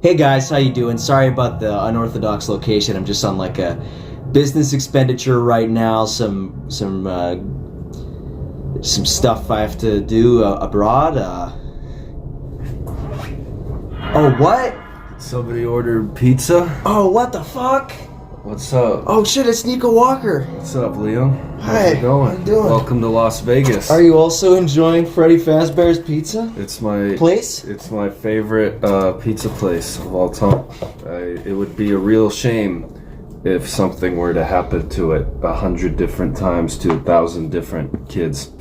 Hey guys, how you doing? Sorry about the unorthodox location. I'm just on like a business expenditure right now. Some stuff I have to do abroad. Oh, what? Somebody ordered pizza? Oh, what the fuck? What's up? Oh shit, it's Niko Walker. What's up, Leo? Hi, How's it going? how you doing? Welcome to Las Vegas. Are you also enjoying Freddy Fazbear's Pizza? It's my place? It's my favorite pizza place of all time. It would be a real shame if something were to happen to it 100 different times to 1,000 different kids.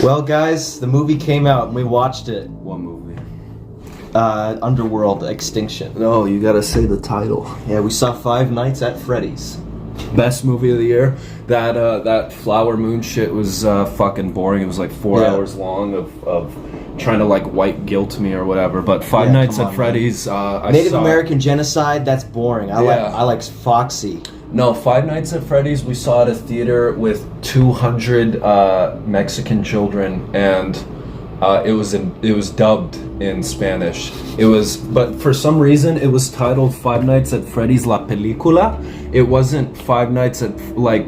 Well, guys, the movie came out and we watched it. What movie? Underworld Extinction. No, you gotta say the title. Yeah, we saw Five Nights at Freddy's. Best movie of the year. That Flower Moon shit was fucking boring. It was like 4 hours long of trying to like white guilt me or whatever. But Five Nights at Freddy's, I Native saw American genocide. That's boring. I like Foxy. No, Five Nights at Freddy's, we saw at a theater with 200 Mexican children, and it was dubbed in Spanish. But for some reason it was titled Five Nights at Freddy's La Película. It wasn't Five Nights at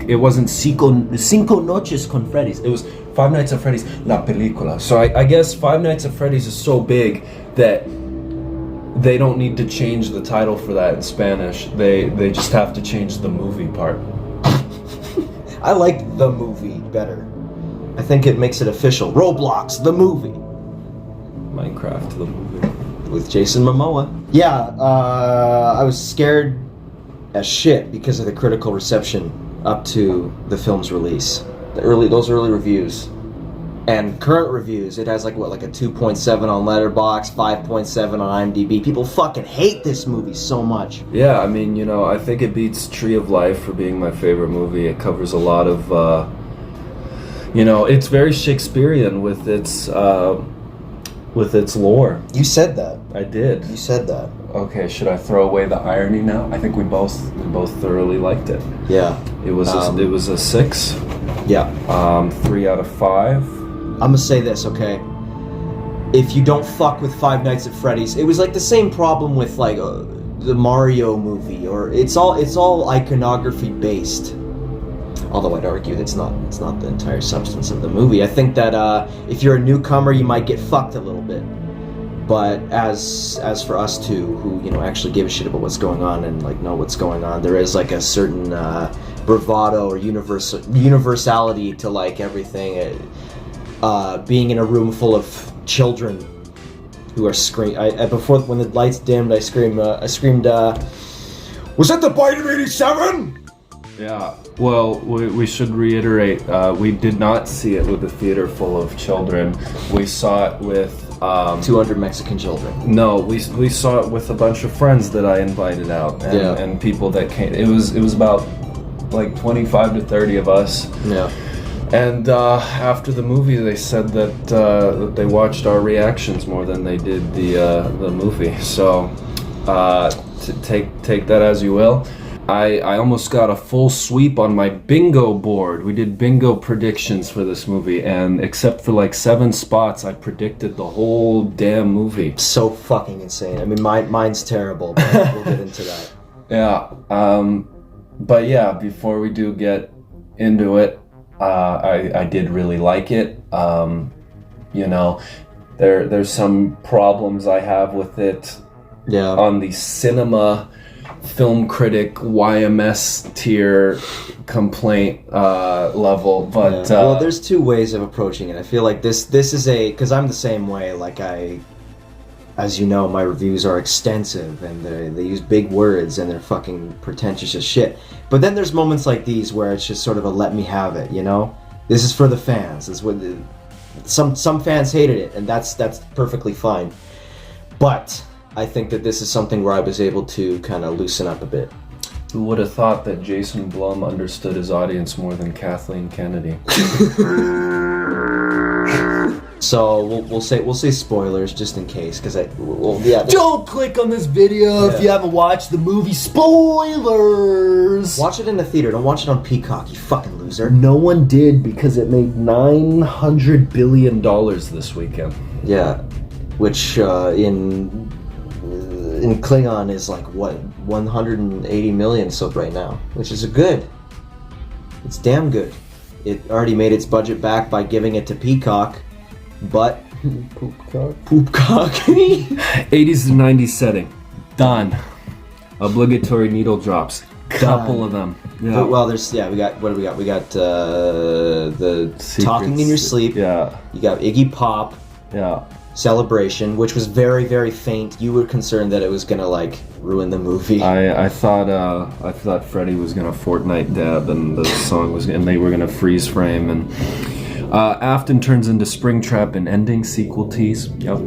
it wasn't Cinco Noches con Freddy's. It was Five Nights at Freddy's La Película. So I guess Five Nights at Freddy's is so big that they don't need to change the title for that in Spanish. They just have to change the movie part. I like the movie better. I think it makes it official. Roblox, the movie. Minecraft, the movie. With Jason Momoa. Yeah, I was scared as shit because of the critical reception up to the film's release. Those early reviews. And current reviews, it has like a 2.7 on Letterboxd, 5.7 on IMDb. People fucking hate this movie so much. Yeah, I mean, I think it beats Tree of Life for being my favorite movie. It covers a lot of, it's very Shakespearean with its lore. You said that. I did. You said that. Okay, should I throw away the irony now? I think we both thoroughly liked it. Yeah. It was a 6. Yeah. 3 out of 5. I'm gonna say this, okay? If you don't fuck with Five Nights at Freddy's, it was like the same problem with like the Mario movie, or it's all iconography based. Although I'd argue it's not the entire substance of the movie. I think that if you're a newcomer, you might get fucked a little bit. But as for us two, who actually give a shit about what's going on and like know what's going on, there is like a certain bravado or universality to like everything. Being in a room full of children who are screaming. Before, when the lights dimmed, I screamed, was that the Bite of 87? Yeah. Well, we should reiterate, we did not see it with a theater full of children. We saw it with 200 Mexican children. No, we saw it with a bunch of friends that I invited out, and people that came. It was about like 25 to 30 of us. Yeah. And after the movie, they said that they watched our reactions more than they did the movie. So take that as you will. I almost got a full sweep on my bingo board. We did bingo predictions for this movie, and except for like 7 spots, I predicted the whole damn movie. So fucking insane. I mean, mine's terrible, but we'll get into that. Yeah. But yeah, before we do get into it, I did really like it. There's some problems I have with it. Yeah. On the cinema film critic YMS tier complaint level, but well, there's 2 ways of approaching it. I feel like this is because I'm the same way. Like as you know, my reviews are extensive and they use big words and they're fucking pretentious as shit. But then there's moments like these where it's just sort of a let me have it, This is for the fans. This is what some fans hated it, and that's perfectly fine. But I think that this is something where I was able to kind of loosen up a bit. Who would have thought that Jason Blum understood his audience more than Kathleen Kennedy? So we'll say spoilers just in case, because yeah. Don't click on this video if you haven't watched the movie. Spoilers. Watch it in the theater. Don't watch it on Peacock. You fucking loser. No one did because it made $900 billion this weekend. Yeah, which in Klingon is like what 180 million so right now, which is good. It's damn good. It already made its budget back by giving it to Peacock, but poopcock. 80s to 90s setting, done. Obligatory needle drops, couple of them. Yeah. Well, we got what do we got? We got the Secrets. Talking in Your Sleep. Yeah. You got Iggy Pop. Yeah. Celebration, which was very, very faint. You were concerned that it was gonna like ruin the movie. I thought Freddie was gonna Fortnite dab and the song was, and they were gonna freeze frame, and Afton turns into Springtrap and ending sequel tease. Yep.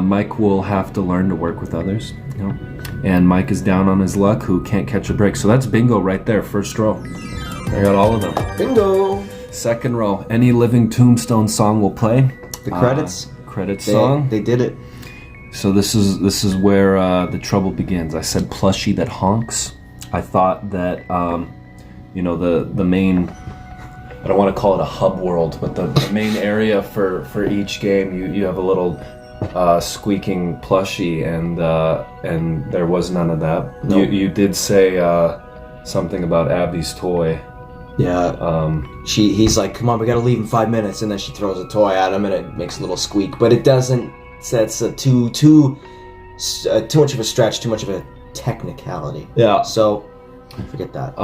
Mike will have to learn to work with others. Yep. And Mike is down on his luck, who can't catch a break. So that's bingo right there, first row. I got all of them. Bingo. Second row, any living Tombstone song will play. The credits. Song. They did it. So this is where the trouble begins. I said plushie that honks. I thought that the main, I don't want to call it a hub world, but the main area for each game, you have a little squeaking plushie, and there was none of that. Nope. You did say something about Abby's toy. Yeah. He's like, come on, we gotta leave in 5 minutes, and then she throws a toy at him, and it makes a little squeak, but it doesn't. That's too much of a stretch, too much of a technicality. Yeah. So forget that.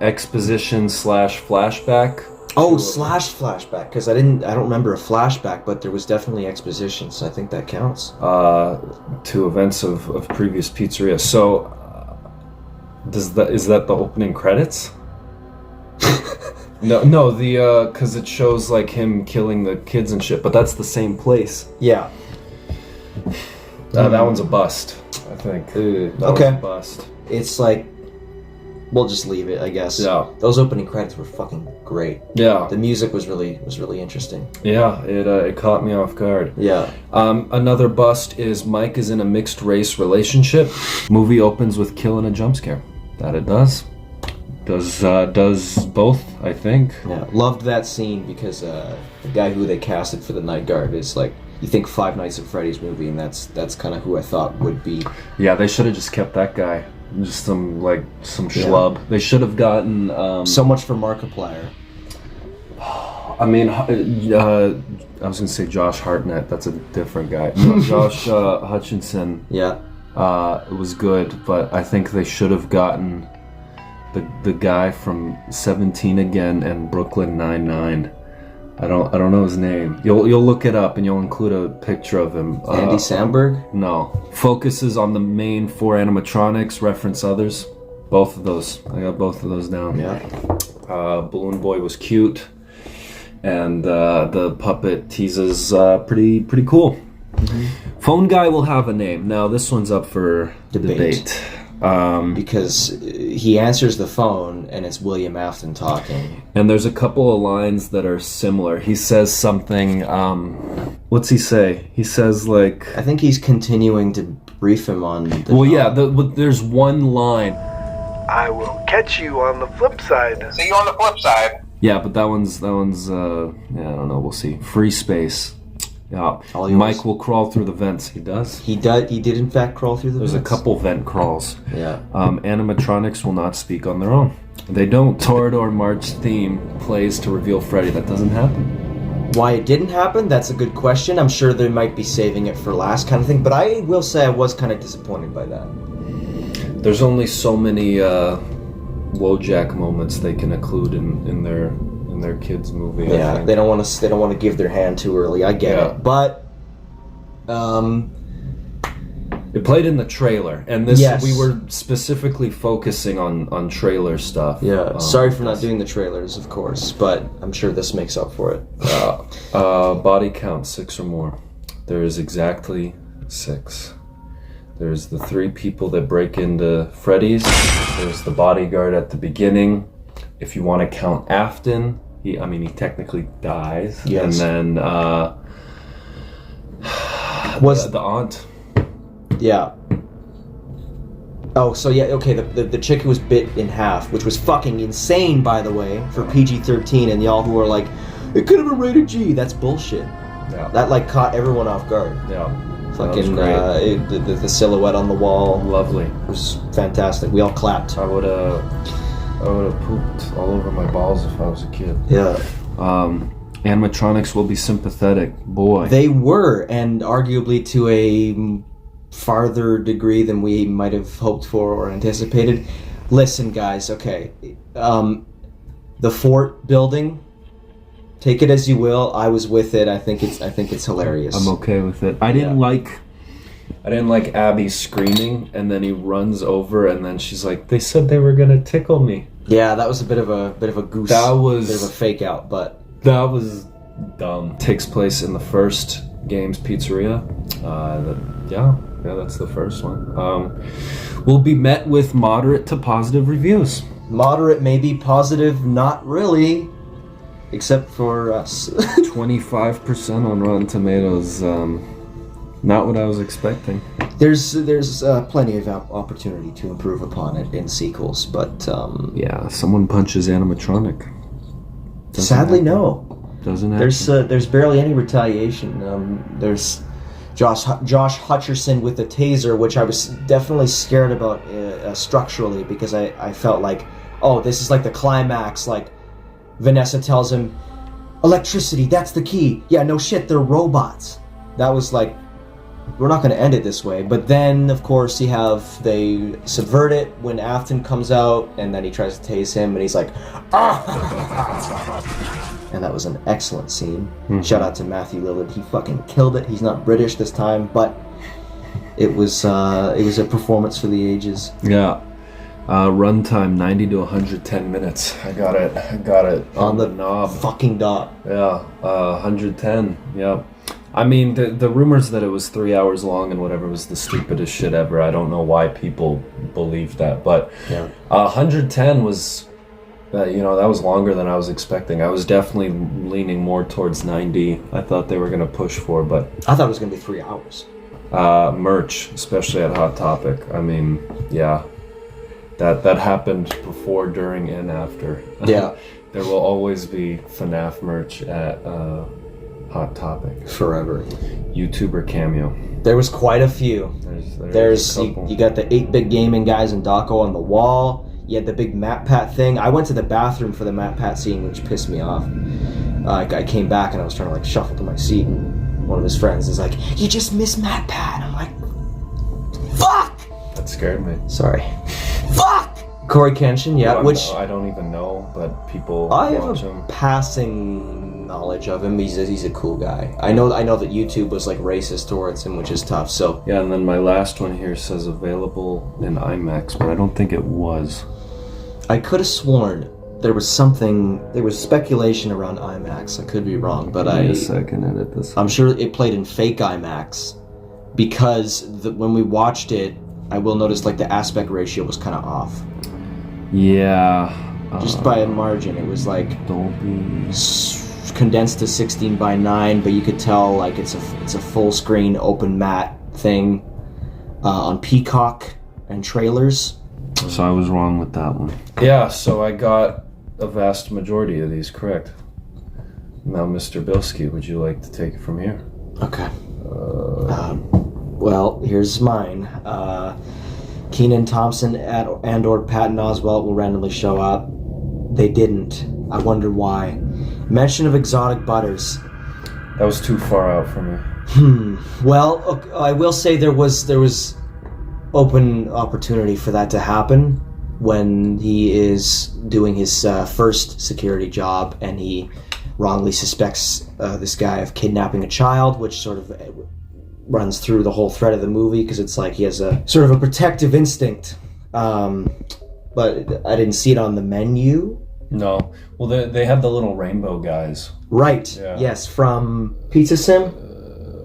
Exposition / flashback. Oh, flashback, because I don't remember a flashback, but there was definitely exposition, so I think that counts. To events of previous pizzeria. So, is that the opening credits? No, because it shows like him killing the kids and shit, but that's the same place. Yeah. That one's a bust, I think. That Okay. one's a bust. It's like, we'll just leave it, I guess. Yeah. Those opening credits were fucking great. Yeah. The music was really interesting. Yeah, it caught me off guard. Yeah. Another bust is Mike is in a mixed race relationship. Movie opens with kill and a jump scare. That it does. Does both, I think. Yeah. Loved that scene because the guy who they casted for the night guard is like, you think Five Nights at Freddy's movie, and that's kind of who I thought would be. Yeah, they should have just kept that guy. Just some schlub. They should have gotten so much for Markiplier. I mean, I was gonna say Josh Hartnett. That's a different guy. Josh Hutchinson. Yeah. It was good, but I think they should have gotten the guy from 17 Again and Brooklyn Nine-Nine. I don't know his name. You'll look it up and you'll include a picture of him. Andy Samberg? No. Focuses on the main 4 animatronics, reference others. Both of those. I got both of those down. Yeah. Balloon Boy was cute. And the puppet teases pretty cool. Mm-hmm. Phone Guy will have a name. Now this one's up for debate. Because he answers the phone and it's William Afton talking. And there's a couple of lines that are similar. He says something, what's he say? He says like... I think he's continuing to brief him on... there's one line. I will catch you on the flip side. See you on the flip side. Yeah, but that one's I don't know, we'll see. Free space. Yeah, Mike will crawl through the vents. He does. He did in fact crawl through the There's vents. a couple vent crawls. Yeah. Animatronics will not speak on their own. They don't. Torador March theme plays to reveal Freddy. That doesn't happen. Why it didn't happen? That's a good question. I'm sure they might be saving it for last kind of thing, but I will say I was kind of disappointed by that. There's only so many Wojak moments they can include in their kids movie. Yeah, they don't want to give their hand too early. I get it, but it played in the trailer, and this yes. We were specifically focusing on trailer stuff. Yeah, sorry for not doing the trailers, of course, but I'm sure this makes up for it. Body count 6 or more. There is exactly 6. There's the 3 people that break into Freddy's. There's the bodyguard at the beginning. If you want to count Afton, He technically dies. Yes. And then Was the aunt. Yeah. Oh, so yeah, okay, the chick who was bit in half, which was fucking insane, by the way, for PG-13, and y'all who are like, it could have been rated G. That's bullshit. Yeah. That, like, caught everyone off guard. Yeah. Fucking, that was the silhouette on the wall lovely. was fantastic. We all clapped. I would have pooped all over my balls if I was a kid. Yeah. Animatronics will be sympathetic. Boy. They were, and arguably to a farther degree than we might have hoped for or anticipated. Listen, guys, okay. The fort building, take it as you will. I was with it. I think it's hilarious. I'm okay with it. I didn't like Abby screaming, and then he runs over, and then she's like, "They said they were gonna tickle me." Yeah, that was a bit of a goose. That was a bit of a fake out, but that was dumb. Takes place in the first game's pizzeria. Yeah, that's the first one. Will be met with moderate to positive reviews. Moderate, maybe positive, not really, except for us. 25% on Rotten Tomatoes. Not what I was expecting. There's plenty of opportunity to improve upon it in sequels, but yeah, someone punches animatronic. Sadly, happen. no. Doesn't happen. There's barely any retaliation. There's Josh Hutcherson with the taser, which I was definitely scared about structurally, because I felt like, oh, this is like the climax. Like Vanessa tells him, electricity, that's the key. Yeah, no shit, they're robots. That was like, we're not going to end it this way. But then, of course, they subvert it when Afton comes out, and then he tries to tase him, and he's like, ah! And that was an excellent scene. Mm-hmm. Shout out to Matthew Lillard. He fucking killed it. He's not British this time, but it was a performance for the ages. Yeah. Runtime 90 to 110 minutes. I got it on the knob. Fucking dot. Yeah. 110. Yeah. I mean, the rumors that it was 3 hours long and whatever was the stupidest shit ever. I don't know why people believe that, but yeah. 110 was, that was longer than I was expecting. I was definitely leaning more towards 90. I thought they were going to push for, but I thought it was going to be 3 hours. Merch, especially at Hot Topic. I mean, yeah, that happened before, during, and after. Yeah. There will always be FNAF merch at Hot Topic. Forever. YouTuber cameo. There was quite a few. There's you got the 8-bit gaming guys and Daco on the wall. You had the big MatPat thing. I went to the bathroom for the MatPat scene, which pissed me off. I came back and I was trying to like shuffle to my seat, and one of his friends is like, "You just missed MatPat." I'm like, "Fuck!" That scared me. Sorry. Fuck! Corey Kenshin, yeah, which I don't even know, but people I watch have a him. Passing knowledge of him. He's a cool guy. I know that YouTube was like racist towards him, which is tough. So yeah, and then my last one here says available in IMAX, but I don't think it was. I could have sworn there was speculation around IMAX. I could be wrong, but Wait a second, edit this. I'm sure it played in fake IMAX, because when we watched it, I will notice like the aspect ratio was kind of off. Yeah. Just by a margin. It was like Dolby condensed to 16:9, but you could tell like it's a full screen open matte thing on Peacock and trailers. So I was wrong with that one. Yeah, so I got a vast majority of these correct. Now, Mr. Bilski, would you like to take it from here? Okay. Well, here's mine. Kenan Thompson and/or Patton Oswalt will randomly show up. They didn't. I wonder why. Mention of exotic butters. That was too far out for me. Well, I will say there was open opportunity for that to happen when he is doing his first security job, and he wrongly suspects this guy of kidnapping a child, which sort of runs through the whole thread of the movie, because it's like he has a sort of a protective instinct. But I didn't see it on the menu. No. Well, they had the little rainbow guys. Right. Yeah. Yes, from Pizza Sim.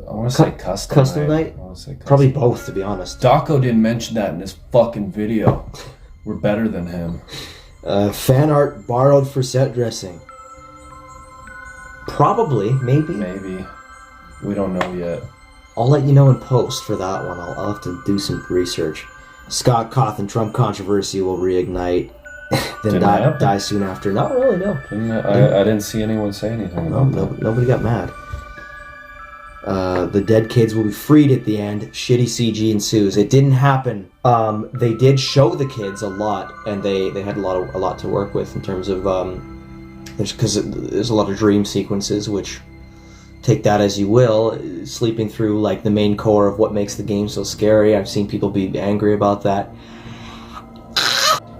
I want to say Custom Night. I want to say Custom. Probably both, to be honest. Daco didn't mention that in his fucking video. We're better than him. Fan art borrowed for set dressing. Probably, maybe. Maybe. We don't know yet. I'll let you know in post for that one. I'll have to do some research. Scott Cawthon Trump controversy will reignite, then die soon after. Not really, no. I didn't see anyone say anything about that. Nobody got mad. The dead kids will be freed at the end. Shitty CG ensues. It didn't happen. They did show the kids a lot, and they had a lot to work with in terms of there's a lot of dream sequences, which take that as you will. Sleeping through like the main core of what makes the game so scary. I've seen people be angry about that.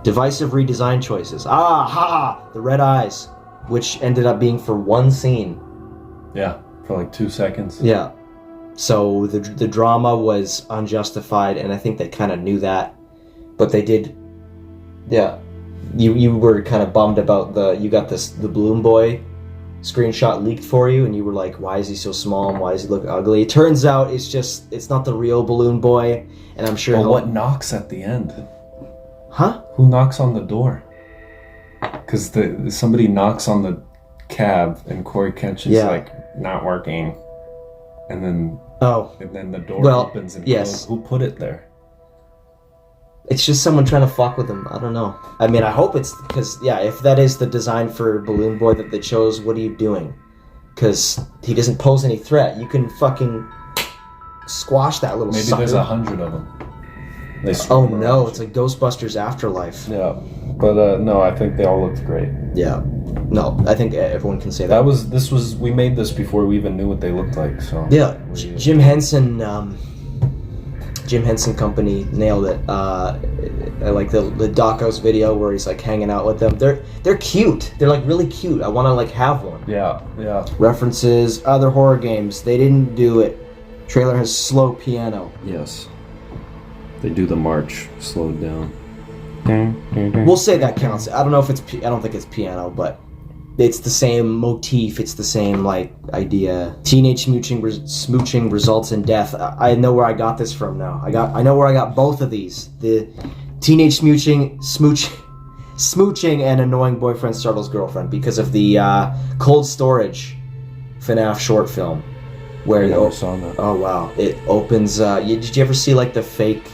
Divisive redesign choices. The red eyes, which ended up being for one scene. Yeah, for like 2 seconds. Yeah. So the drama was unjustified, and I think they kind of knew that, but they did. Yeah, you were kind of bummed about you got the Bloom Boy screenshot leaked for you, and you were like, why is he so small and why does he look ugly? It turns out it's not the real Balloon Boy, and I'm sure. Well, what knocks at the end? Huh? Who knocks on the door? Because somebody knocks on the cab, and Corey Kenshin's like, not working, and then the door opens and goes, who put it there? It's just someone trying to fuck with him. I don't know. I mean, I hope it's because if that is the design for Balloon Boy that they chose, what are you doing? Because he doesn't pose any threat. You can fucking squash that little. Maybe sucker. There's 100 of them. Oh no, it's like Ghostbusters Afterlife. Yeah, but no, I think they all looked great. Yeah, no, I think everyone can say that. We made this before we even knew what they looked like. So yeah, Jim Henson Company nailed it. I like the Docos video where he's like hanging out with them. They're cute. They're like really cute. I want to like have one. Yeah. References other horror games. They didn't do it. Trailer has slow piano. Yes. They do the march slowed down. We'll say that counts. I don't know if I don't think it's piano, but it's the same motif. It's the same like idea. Teenage smooching results in death. I know where I got this from now. I know where I got both of these. The teenage smooching and annoying boyfriend startles girlfriend because of the Cold Storage FNAF short film. Where saw that. Oh wow! It opens. Did you ever see like the fake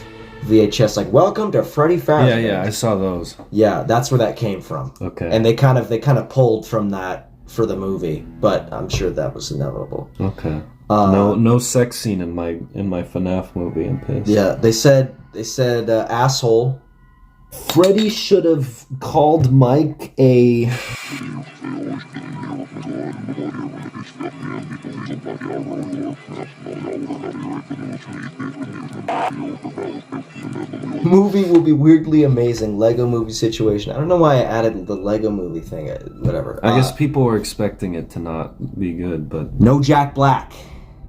VHS like "Welcome to Freddy Fazbear"? Yeah, I saw those. Yeah, that's where that came from. Okay. And they kind of pulled from that for the movie, but I'm sure that was inevitable. Okay. No sex scene in my FNAF movie. I'm pissed. Yeah, they said asshole. Freddy should have called Mike a. Movie will be weirdly amazing. Lego movie situation. I don't know why I added the Lego movie thing. Whatever. I guess people were expecting it to not be good, but no Jack Black.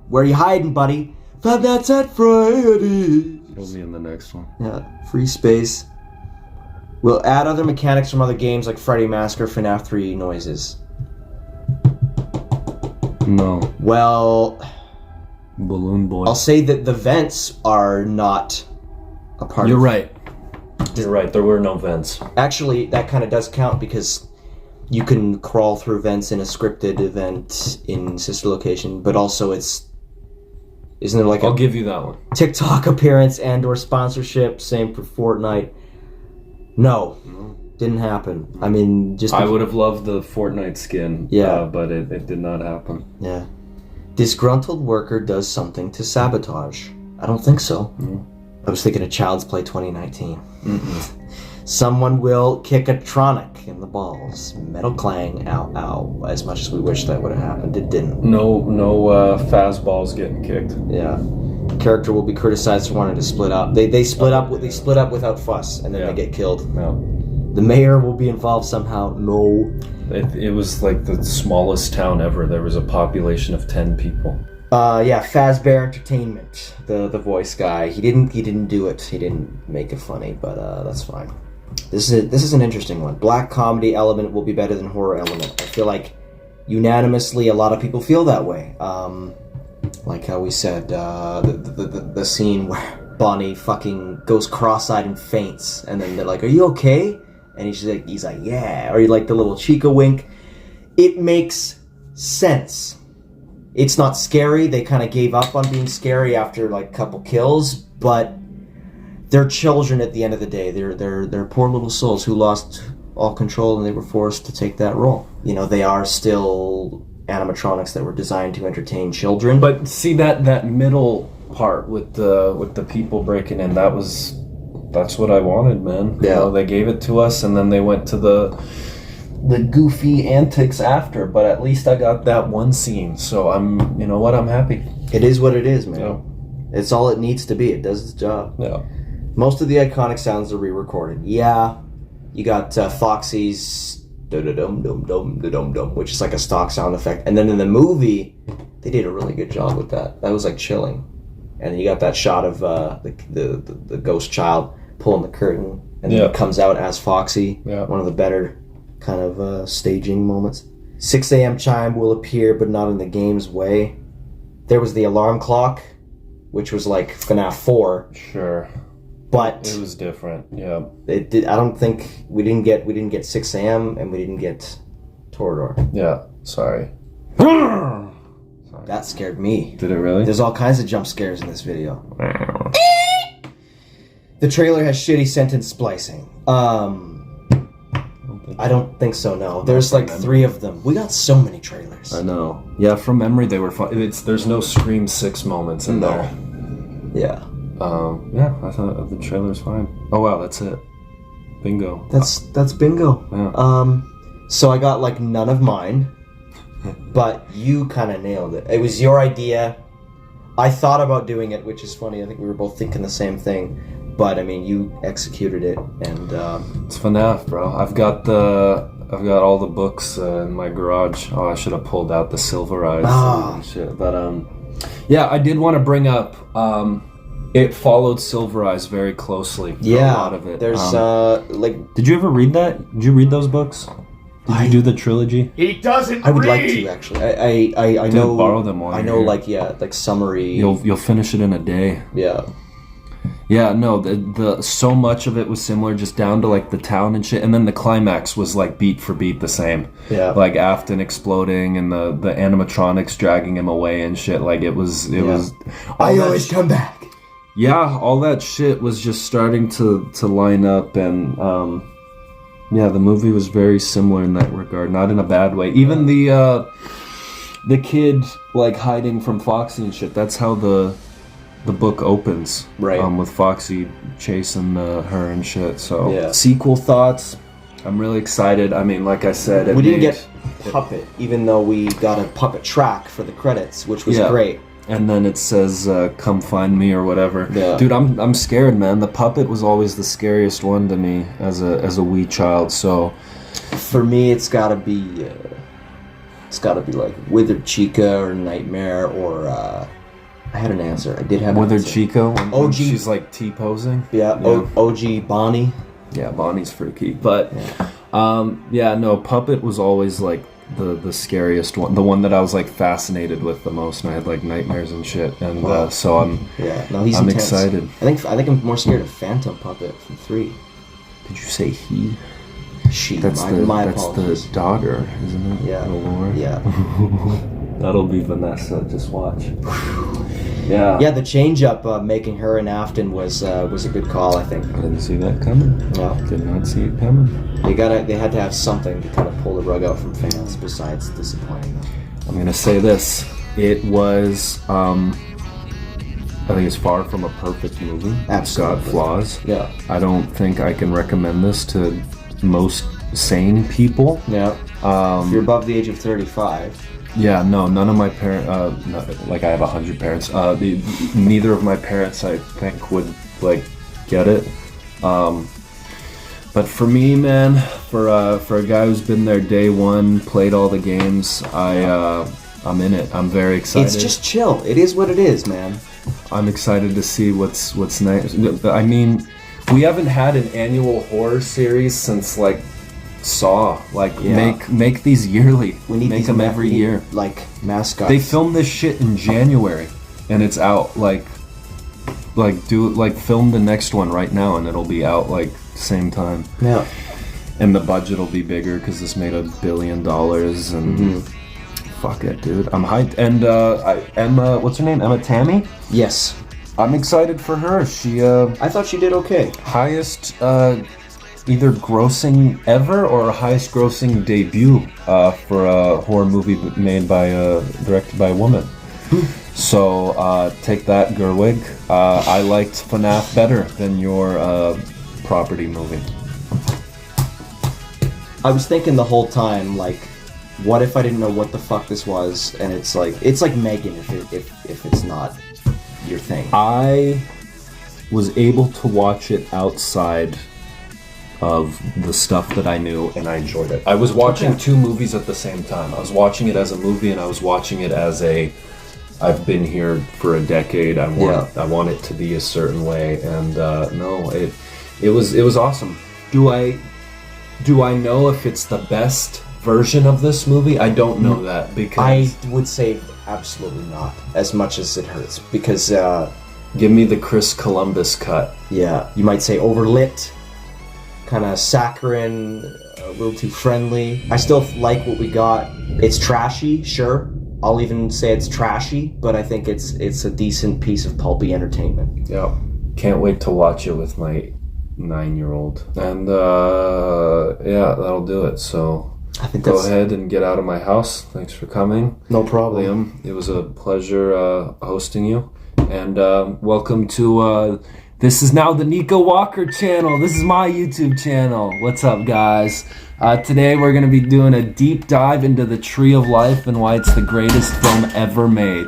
Where you hiding, buddy? Five Nights at Freddy's. He'll be in the next one. Yeah. Free space. We'll add other mechanics from other games like Freddy Mask or FNAF 3 noises. No. Well, Balloon Boy. I'll say that the vents are not a part You're of right. You're right. There were no vents. Actually, that kind of does count because you can crawl through vents in a scripted event in Sister Location, but also isn't there like I'll give you that one. TikTok appearance and or sponsorship, same for Fortnite. No. Didn't happen. I mean, I would have loved the Fortnite skin, but it did not happen. Yeah. Disgruntled worker does something to sabotage. I don't think so. I was thinking of Child's Play 2019. Someone will kick a Tronic in the balls. Metal clang, ow, ow. As much as we wish that would have happened, it didn't. No fastballs getting kicked. Yeah. Character will be criticized for wanting to split up. They split up without fuss, and then they get killed. Yeah. The mayor will be involved somehow. No. It was like the smallest town ever. There was a population of 10 people. Fazbear Entertainment, the voice guy. He didn't do it. He didn't make it funny, but that's fine. This is an interesting one. Black comedy element will be better than horror element. I feel like unanimously a lot of people feel that way. Like how we said the scene where Bonnie fucking goes cross-eyed and faints, and then they're like, "Are you okay?" And he's like, "Yeah." Or you like the little Chica wink. It makes sense. It's not scary. They kind of gave up on being scary after like a couple kills, but they're children at the end of the day. They're poor little souls who lost all control and they were forced to take that role. You know, they are still animatronics that were designed to entertain children. But see that middle part with the people breaking in, that's what I wanted, man. Yeah. You know, they gave it to us and then they went to the goofy antics after, but at least I got that one scene. So I'm, you know what, I'm happy. It is what it is, man. Yeah. It's all it needs to be. It does its job. Yeah. Most of the iconic sounds are re-recorded. Yeah, you got Foxy's dum-dum-dum-dum-dum-dum, which is like a stock sound effect. And then in the movie, they did a really good job with that. That was like chilling. And you got that shot of the ghost child pulling the curtain, and then it comes out as Foxy. Yeah. One of the better kind of staging moments. 6 a.m. chime will appear, but not in the game's way. There was the alarm clock, which was like FNAF 4. Sure. But it was different. Yeah. It did. I don't think we didn't get 6 a.m. and we didn't get Torador. Yeah. Sorry. That scared me. Did it really? There's all kinds of jump scares in this video. The trailer has shitty sentence splicing. I don't think so, no. There's like 3 of them. We got so many trailers. I know. Yeah, from memory they were fun. There's no Scream 6 moments in there. Yeah. Yeah, I thought the trailer's fine. Oh wow, that's it. Bingo. That's bingo. Yeah. So I got like none of mine, but you kind of nailed it. It was your idea. I thought about doing it, which is funny. I think we were both thinking the same thing. But I mean, you executed it, and it's FNAF, bro. I've got all the books in my garage. Oh, I should have pulled out the Silver Eyes and shit. But yeah, I did want to bring up. It followed Silver Eyes very closely. Yeah, a lot of it. There's like. Did you ever read that? Did you read those books? Did you do the trilogy? He doesn't. I would like to actually. I know. Borrow them while I you're know, here. like summary. You'll finish it in a day. Yeah. Yeah, no, the so much of it was similar, just down to like the town and shit, and then the climax was like beat for beat the same. Yeah, like Afton exploding and the animatronics dragging him away and shit. Like it was. I always come back. Yeah, all that shit was just starting to line up, and yeah, the movie was very similar in that regard, not in a bad way. Even the kid like hiding from Foxy and shit. That's how the book opens, right? With Foxy chasing her and shit. So yeah. Sequel thoughts. I'm really excited. I mean, like I said, we didn't get Puppet, even though we got a Puppet track for the credits, which was great. And then it says, "Come find me" or whatever. Yeah. Dude, I'm scared, man. The Puppet was always the scariest one to me as a wee child. So for me, it's gotta be like Withered Chica or Nightmare or. I had an answer. I did have an Withered answer. Chico. OG. She's like T-posing. Yeah. OG Bonnie. Yeah, Bonnie's freaky. But yeah, no, Puppet was always like the scariest one, the one that I was like fascinated with the most, and I had like nightmares and shit. And so I'm he's I'm intense. excited. I think I'm more scared of Phantom Puppet from 3. Did you say he? She. That's my that's apologies. the daughter, isn't it? Yeah. The Lord? Yeah. That'll be Vanessa. Just watch. Yeah. Yeah, the change up making her an Afton was a good call, I think. I didn't see that coming. No. Did not see it coming. They had to have something to kind of pull the rug out from fans besides disappointing them. I'm gonna say this. It was I think it's far from a perfect movie. Absolutely. It's got flaws. Yeah. I don't think I can recommend this to most sane people. Yeah. If you're above the age of 35. Yeah, no, none of my parents, like I have 100 parents, neither of my parents I think would like get it. But for me, man, for a guy who's been there day one, played all the games, I'm in it. I'm very excited. It's just chill. It is what it is, man. I'm excited to see what's next. I mean, we haven't had an annual horror series since like Saw. Like make these yearly. We need make them every year. Like mascots. They filmed this shit in January, and it's out. Like film the next one right now, and it'll be out like same time. Yeah. And the budget will be bigger because this made $1 billion, and fuck it, dude. I'm hyped. And Emma, what's her name? Emma Tammy? Yes. I'm excited for her. She I thought she did okay. highest either grossing ever or highest grossing debut for a horror movie made by directed by a woman. So take that, Gerwig. I liked FNAF better than your Property movie. I was thinking the whole time, like, what if I didn't know what the fuck this was? And it's like Megan if it's not your thing. I was able to watch it outside of the stuff that I knew, and I enjoyed it. I was watching two movies at the same time. I was watching it as a movie, and I was watching it as I've been here for a decade. I want it to be a certain way, and it was awesome. Do I know if it's the best version of this movie? I don't know that, because I would say absolutely not, as much as it hurts, because give me the Chris Columbus cut. yeah, you might say overlit, kind of saccharine, a little too friendly. I still like what we got. It's trashy, sure. I'll even say it's trashy, but I think it's a decent piece of pulpy entertainment. Yeah, can't wait to watch it with my 9-year-old. And yeah, that'll do it. So I think go ahead and get out of my house. Thanks for coming. No problem. Liam, it was a pleasure hosting you. And welcome to this is now the Niko Walker channel. This is my YouTube channel. What's up, guys? Today we're going to be doing a deep dive into the Tree of Life and why it's the greatest film ever made.